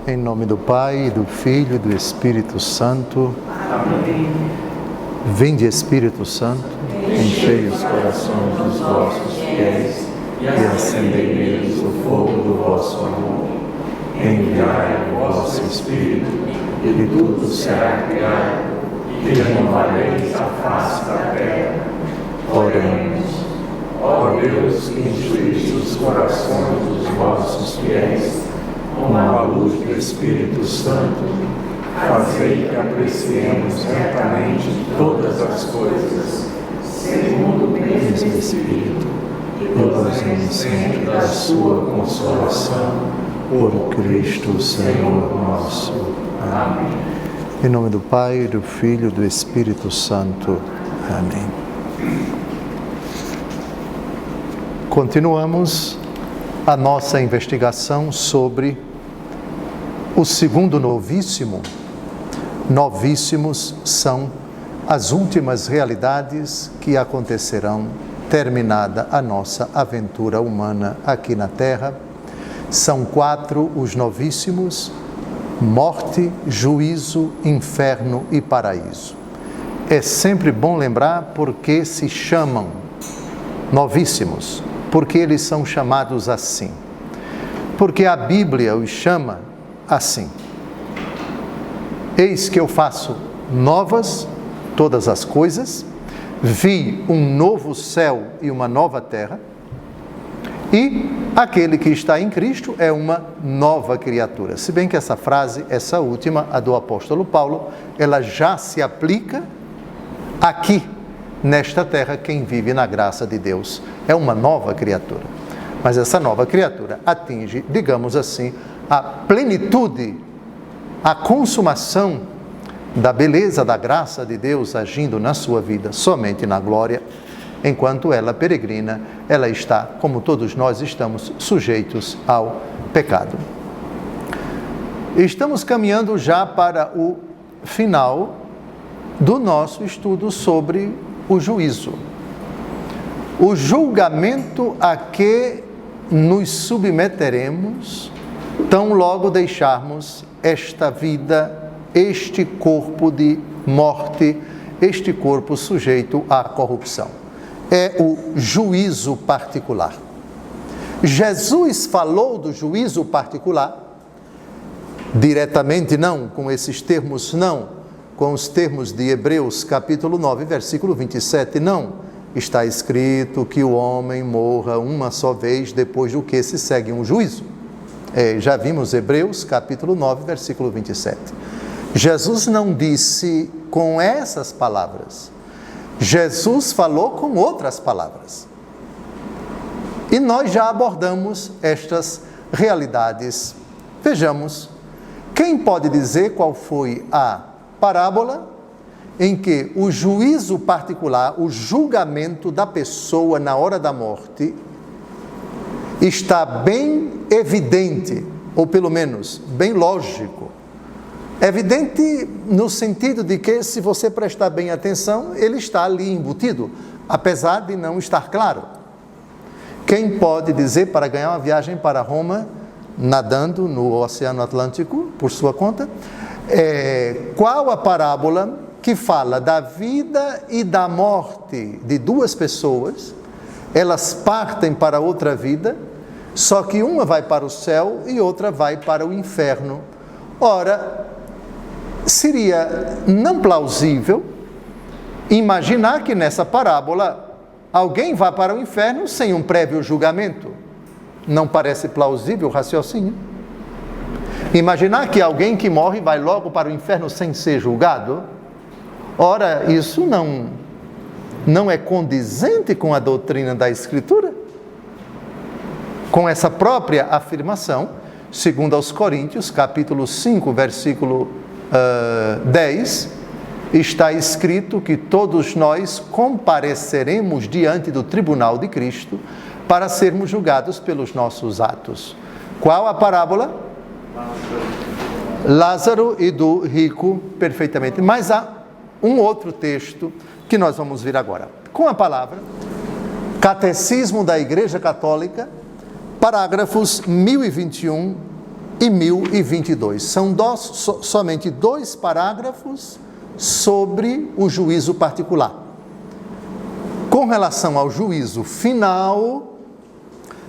Em nome do Pai, do Filho e do Espírito Santo. Amém. Vinde, Espírito Santo, enchei os corações dos vossos fiéis e acendei neles o fogo do vosso amor. Enviai o vosso Espírito, e tudo será criado, e renovareis a face da terra. Oremos. Ó Deus, que instruís os corações dos vossos fiéis com a luz do Espírito Santo, fazei que apreciemos retamente todas as coisas, segundo o mesmo Espírito, e gozemos sempre da sua consolação, por Cristo Senhor nosso. Amém. Em nome do Pai, do Filho e do Espírito Santo. Amém. Continuamos a nossa investigação sobre o segundo novíssimo. Novíssimos são as últimas realidades que acontecerão terminada a nossa aventura humana aqui na Terra. São 4 os novíssimos: morte, juízo, inferno e paraíso. É sempre bom lembrar porque se chamam novíssimos, porque eles são chamados assim, porque a Bíblia os chama assim. Eis que eu faço novas todas as coisas, vi um novo céu e uma nova terra, e aquele que está em Cristo é uma nova criatura. Se bem que essa frase, essa última, a do apóstolo Paulo, ela já se aplica aqui, nesta terra. Quem vive na graça de Deus é uma nova criatura. Mas essa nova criatura atinge, digamos assim, a plenitude, a consumação da beleza da graça de Deus agindo na sua vida somente na glória. Enquanto ela peregrina, ela está, como todos nós estamos, sujeitos ao pecado. Estamos caminhando já para o final do nosso estudo sobre o juízo, o julgamento a que nos submeteremos tão logo deixarmos esta vida, este corpo de morte, este corpo sujeito à corrupção. É o juízo particular. Jesus falou do juízo particular, diretamente não, com esses termos não, com os termos de Hebreus capítulo 9, versículo 27, não. Está escrito que o homem morra uma só vez, depois do que se segue um juízo. Já vimos Hebreus capítulo 9, versículo 27. Jesus não disse com essas palavras. Jesus falou com outras palavras. E nós já abordamos estas realidades. Vejamos, quem pode dizer qual foi a parábola em que o juízo particular, o julgamento da pessoa na hora da morte, está bem evidente, ou pelo menos bem lógico. Evidente no sentido de que, se você prestar bem atenção, ele está ali embutido, apesar de não estar claro. Quem pode dizer, para ganhar uma viagem para Roma, nadando no Oceano Atlântico, por sua conta, qual a parábola que fala da vida e da morte de duas pessoas? Elas partem para outra vida, só que uma vai para o céu e outra vai para o inferno. Ora, seria não plausível imaginar que nessa parábola alguém vá para o inferno sem um prévio julgamento. Não parece plausível o raciocínio. Imaginar que alguém que morre vai logo para o inferno sem ser julgado. Ora, isso não é condizente com a doutrina da Escritura. Com essa própria afirmação, segundo aos Coríntios, capítulo 5, versículo 10, está escrito que todos nós compareceremos diante do tribunal de Cristo para sermos julgados pelos nossos atos. Qual a parábola? Lázaro e do rico, perfeitamente. Mas há um outro texto que nós vamos ver agora. Com a palavra, Catecismo da Igreja Católica, parágrafos 1021 e 1022. São somente 2 parágrafos sobre o juízo particular. Com relação ao juízo final,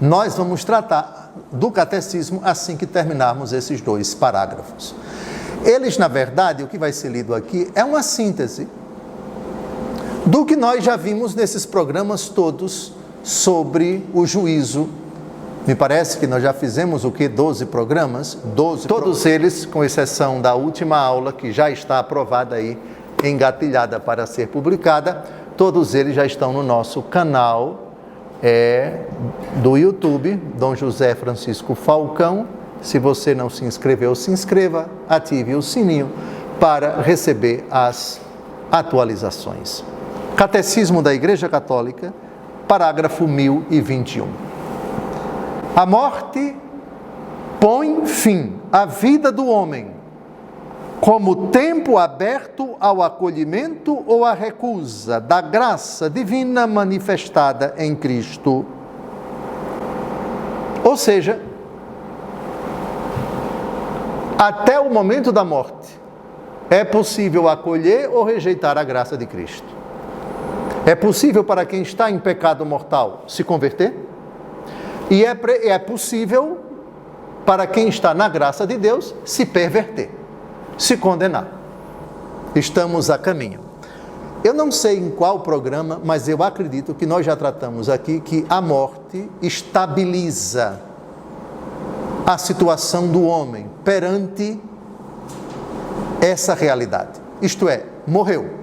nós vamos tratar do catecismo assim que terminarmos esses 2 parágrafos. Eles, na verdade, o que vai ser lido aqui é uma síntese do que nós já vimos nesses programas todos sobre o juízo. Me parece que nós já fizemos 12 programas? 12. Todos eles, com exceção da última aula, que já está aprovada aí, engatilhada para ser publicada, todos eles já estão no nosso canal do YouTube, Dom José Francisco Falcão. Se você não se inscreveu, se inscreva, ative o sininho para receber as atualizações. Catecismo da Igreja Católica, parágrafo 1021. A morte põe fim à vida do homem como tempo aberto ao acolhimento ou à recusa da graça divina manifestada em Cristo. Ou seja, até o momento da morte, é possível acolher ou rejeitar a graça de Cristo. É possível para quem está em pecado mortal se converter? E é possível para quem está na graça de Deus se perverter, se condenar. Estamos a caminho. Eu não sei em qual programa, mas eu acredito que nós já tratamos aqui que a morte estabiliza a situação do homem perante essa realidade. Isto é, morreu.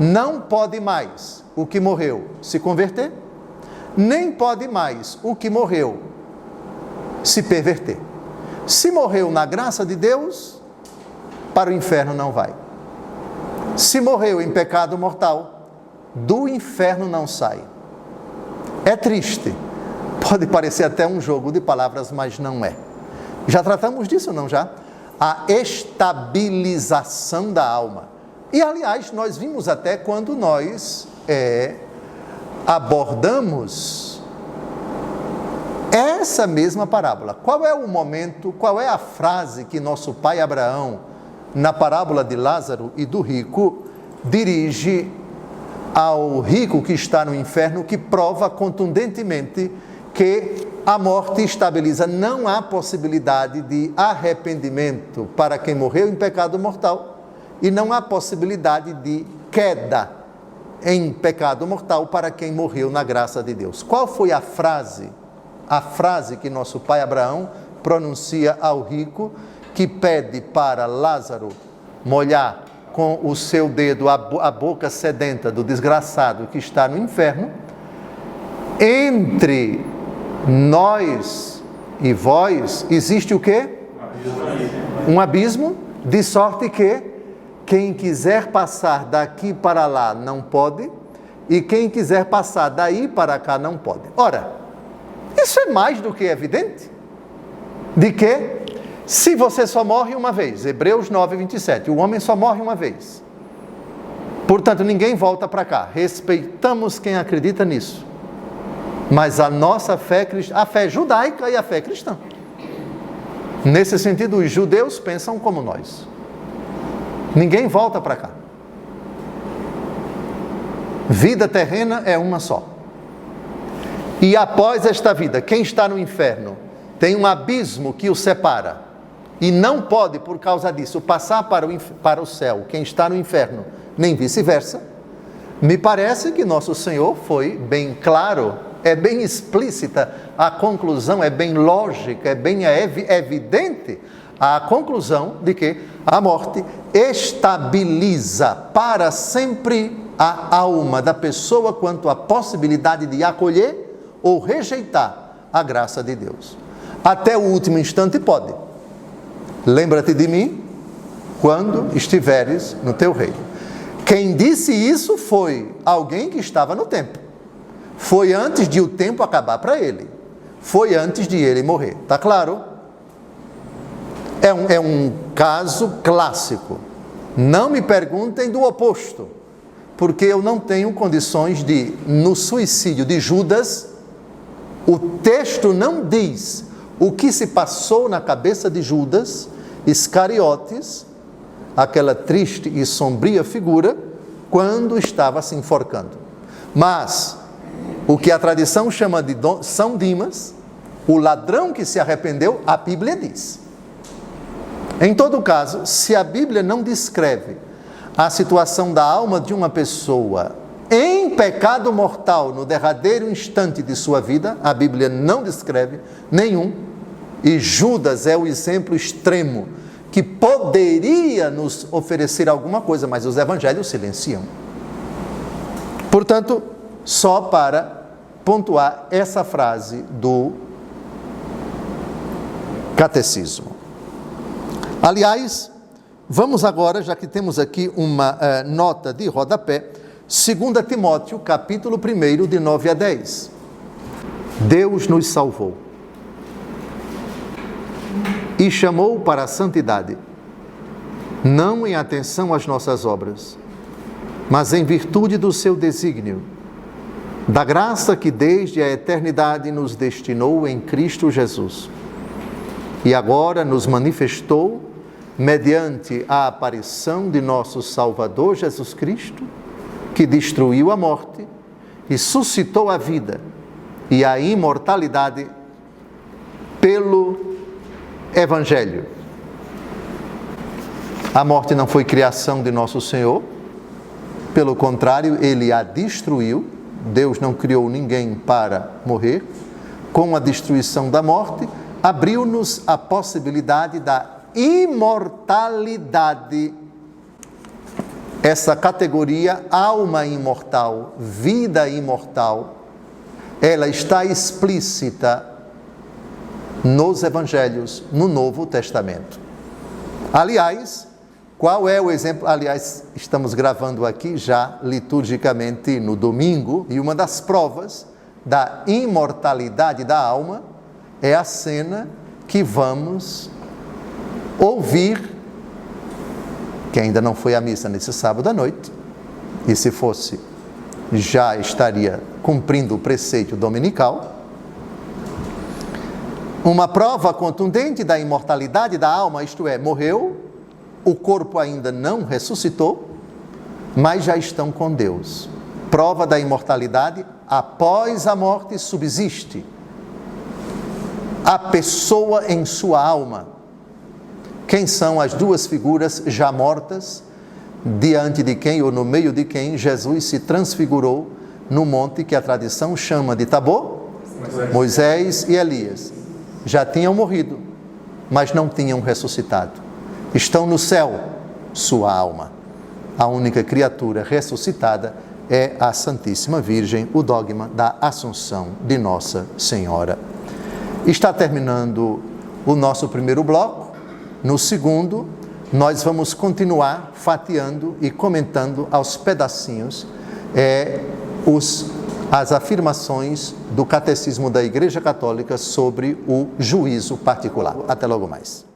Não pode mais o que morreu se converter, nem pode mais o que morreu se perverter. Se morreu na graça de Deus, para o inferno não vai. Se morreu em pecado mortal, do inferno não sai. É triste. Pode parecer até um jogo de palavras, mas não é. Já tratamos disso, não já? A estabilização da alma. E, aliás, nós vimos até quando nós abordamos essa mesma parábola. Qual é o momento, qual é a frase que nosso pai Abraão, na parábola de Lázaro e do rico, dirige ao rico que está no inferno, que prova contundentemente que a morte estabiliza. Não há possibilidade de arrependimento para quem morreu em pecado mortal e não há possibilidade de queda em pecado mortal para quem morreu na graça de Deus. Qual foi a frase? A frase que nosso pai Abraão pronuncia ao rico, que pede para Lázaro molhar com o seu dedo a boca sedenta do desgraçado que está no inferno. Entre nós e vós existe o quê? Um abismo, de sorte que quem quiser passar daqui para lá não pode, e quem quiser passar daí para cá não pode. Ora, isso é mais do que evidente, de que se você só morre uma vez, Hebreus 9, 27, o homem só morre uma vez, portanto ninguém volta para cá. Respeitamos quem acredita nisso, mas a nossa fé, a fé judaica e a fé cristã, nesse sentido, os judeus pensam como nós. Ninguém volta para cá. Vida terrena é uma só. E após esta vida, quem está no inferno tem um abismo que o separa e não pode, por causa disso, passar para o céu, quem está no inferno, nem vice-versa. Me parece que nosso Senhor foi bem claro, é bem explícita, a conclusão é bem lógica, é bem evidente a conclusão de que a morte estabiliza para sempre a alma da pessoa quanto à possibilidade de acolher ou rejeitar a graça de Deus. Até o último instante pode. Lembra-te de mim quando estiveres no teu reino. Quem disse isso foi alguém que estava no tempo. Foi antes de o tempo acabar para ele. Foi antes de ele morrer. Está claro? É um caso clássico. Não me perguntem do oposto, porque eu não tenho condições de, no suicídio de Judas, o texto não diz o que se passou na cabeça de Judas Iscariotes, aquela triste e sombria figura, quando estava se enforcando. Mas o que a tradição chama de São Dimas, o ladrão que se arrependeu, a Bíblia diz. Em todo caso, se a Bíblia não descreve a situação da alma de uma pessoa em pecado mortal no derradeiro instante de sua vida, a Bíblia não descreve nenhum, e Judas é o exemplo extremo que poderia nos oferecer alguma coisa, mas os evangelhos silenciam. Portanto, só para pontuar essa frase do catecismo. Aliás, vamos agora, já que temos aqui uma nota de rodapé, 2 Timóteo, capítulo 1, de 9 a 10. Deus nos salvou e chamou para a santidade, não em atenção às nossas obras, mas em virtude do seu desígnio, da graça que desde a eternidade nos destinou em Cristo Jesus, e agora nos manifestou mediante a aparição de nosso Salvador Jesus Cristo, que destruiu a morte e suscitou a vida e a imortalidade pelo Evangelho. A morte não foi criação de nosso Senhor, pelo contrário, Ele a destruiu. Deus não criou ninguém para morrer. Com a destruição da morte, abriu-nos a possibilidade da imortalidade. Essa categoria, alma imortal, vida imortal, ela está explícita nos Evangelhos, no Novo Testamento. Aliás, qual é o exemplo? Aliás, estamos gravando aqui já liturgicamente no domingo, e uma das provas da imortalidade da alma é a cena que vamos ouvir, que ainda não foi à missa nesse sábado à noite, e se fosse, já estaria cumprindo o preceito dominical. Uma prova contundente da imortalidade da alma, isto é, morreu, o corpo ainda não ressuscitou, mas já estão com Deus. Prova da imortalidade, após a morte subsiste a pessoa em sua alma. Quem são as duas figuras já mortas, diante de quem ou no meio de quem Jesus se transfigurou no monte que a tradição chama de Tabor? Moisés e Elias. Já tinham morrido, mas não tinham ressuscitado. Estão no céu, sua alma. A única criatura ressuscitada é a Santíssima Virgem, o dogma da Assunção de Nossa Senhora. Está terminando o nosso primeiro bloco. No segundo, nós vamos continuar fatiando e comentando aos pedacinhos as afirmações do Catecismo da Igreja Católica sobre o juízo particular. Até logo mais.